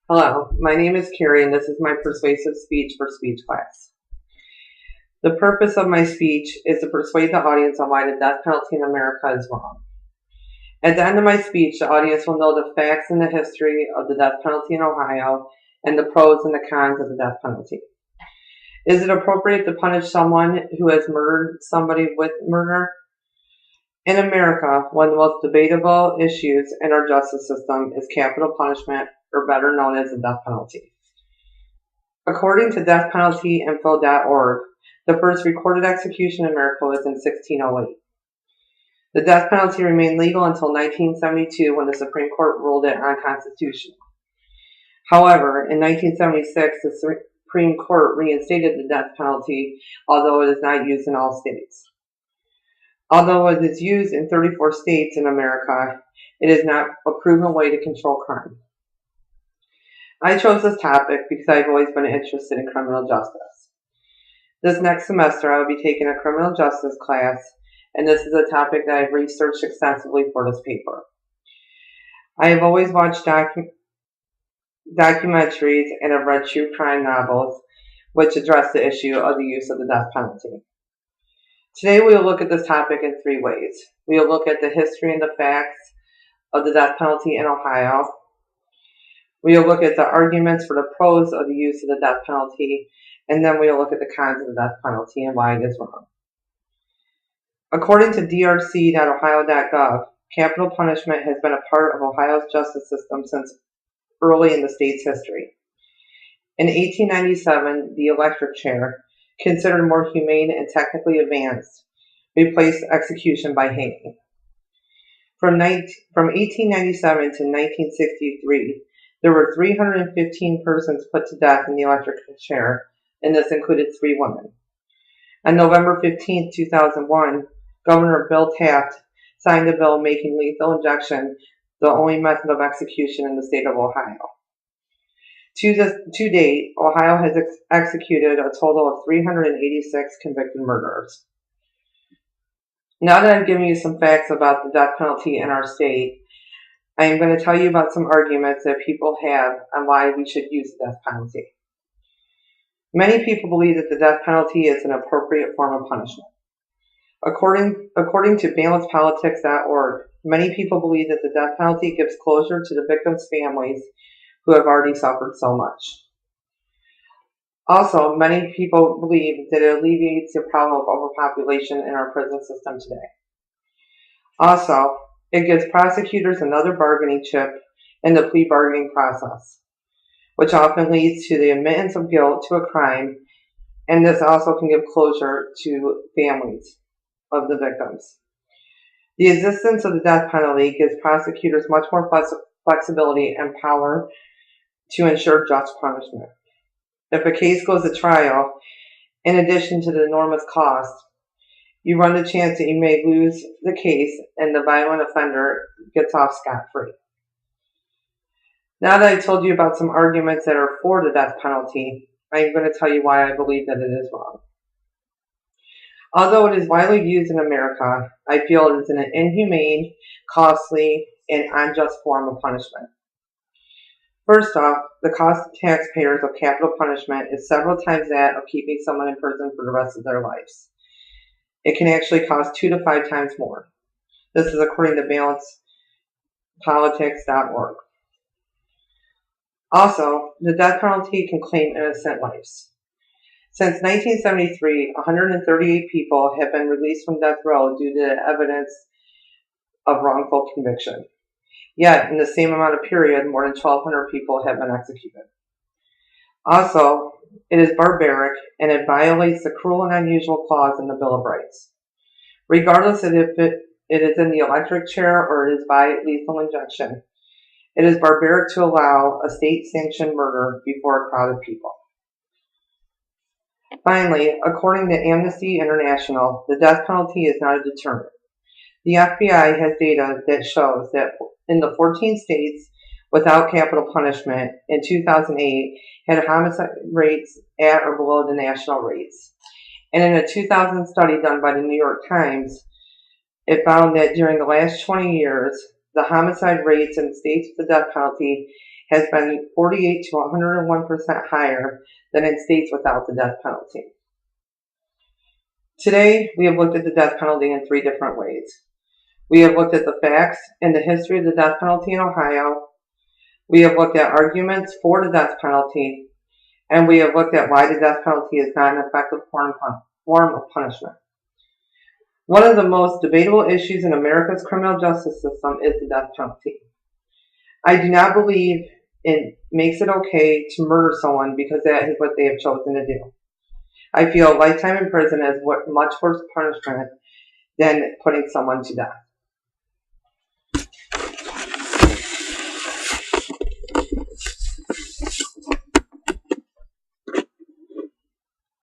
Hello, my name is Carrie and this is my persuasive speech for speech class. The purpose of my speech is to persuade the audience on why the death penalty in America is wrong. At the end of my speech, the audience will know the facts and the history of the death penalty in Ohio and the pros and the cons of the death penalty. Is it appropriate to punish someone who has murdered somebody with murder? In America, one of the most debatable issues in our justice system is capital punishment, or better known as the death penalty. According to deathpenaltyinfo.org, the first recorded execution in America was in 1608. The death penalty remained legal until 1972 when the Supreme Court ruled it unconstitutional. However, in 1976, the Supreme Court reinstated the death penalty, although it is not used in all states. Although it is used in 34 states in America, it is not a proven way to control crime. I chose this topic because I've always been interested in criminal justice. This next semester I will be taking a criminal justice class, and this is a topic that I've researched extensively for this paper. I have always watched documentaries and have read true crime novels which address the issue of the use of the death penalty. Today we will look at this topic in three ways. We will look at the history and the facts of the death penalty in Ohio. We will look at the arguments for the pros of the use of the death penalty, and then we will look at the cons of the death penalty and why it is wrong. According to drc.ohio.gov, capital punishment has been a part of Ohio's justice system since early in the state's history. In 1897, the electric chair, considered more humane and technically advanced, replaced execution by hanging. From 1897 to 1963, there were 315 persons put to death in the electric chair, and this included 3 women. On November 15, 2001, Governor Bill Taft signed a bill making lethal injection the only method of execution in the state of Ohio. To date, Ohio has executed a total of 386 convicted murderers. Now that I've given you some facts about the death penalty in our state, I am going to tell you about some arguments that people have on why we should use the death penalty. Many people believe that the death penalty is an appropriate form of punishment. According to balancepolitics.org, many people believe that the death penalty gives closure to the victims' families who have already suffered so much. Also, many people believe that it alleviates the problem of overpopulation in our prison system today. Also, it gives prosecutors another bargaining chip in the plea bargaining process, which often leads to the admittance of guilt to a crime, and this also can give closure to families of the victims. The existence of the death penalty gives prosecutors much more flexibility and power to ensure just punishment. If a case goes to trial, in addition to the enormous cost, you run the chance that you may lose the case and the violent offender gets off scot-free. Now that I've told you about some arguments that are for the death penalty, I'm going to tell you why I believe that it is wrong. Although it is widely used in America, I feel it is an inhumane, costly, and unjust form of punishment. First off, the cost to taxpayers of capital punishment is several times that of keeping someone in prison for the rest of their lives. It can actually cost 2 to 5 times more. This is according to balancepolitics.org. Also, the death penalty can claim innocent lives. Since 1973, 138 people have been released from death row due to evidence of wrongful conviction. Yet, in the same amount of period, more than 1,200 people have been executed. Also, it is barbaric and it violates the cruel and unusual clause in the Bill of Rights. Regardless of if it is in the electric chair or it is by lethal injection, it is barbaric to allow a state-sanctioned murder before a crowd of people. Finally, according to Amnesty International, the death penalty is not a deterrent. The FBI has data that shows that in the 14 states without capital punishment in 2008 had homicide rates at or below the national rates. And in a 2000 study done by the New York Times, it found that during the last 20 years, the homicide rates in states with the death penalty has been 48 to 101% higher than in states without the death penalty. Today, we have looked at the death penalty in 3 different ways. We have looked at the facts and the history of the death penalty in Ohio. We have looked at arguments for the death penalty, and we have looked at why the death penalty is not an effective form of punishment. One of the most debatable issues in America's criminal justice system is the death penalty. I do not believe it makes it okay to murder someone because that is what they have chosen to do. I feel a lifetime in prison is much worse punishment than putting someone to death.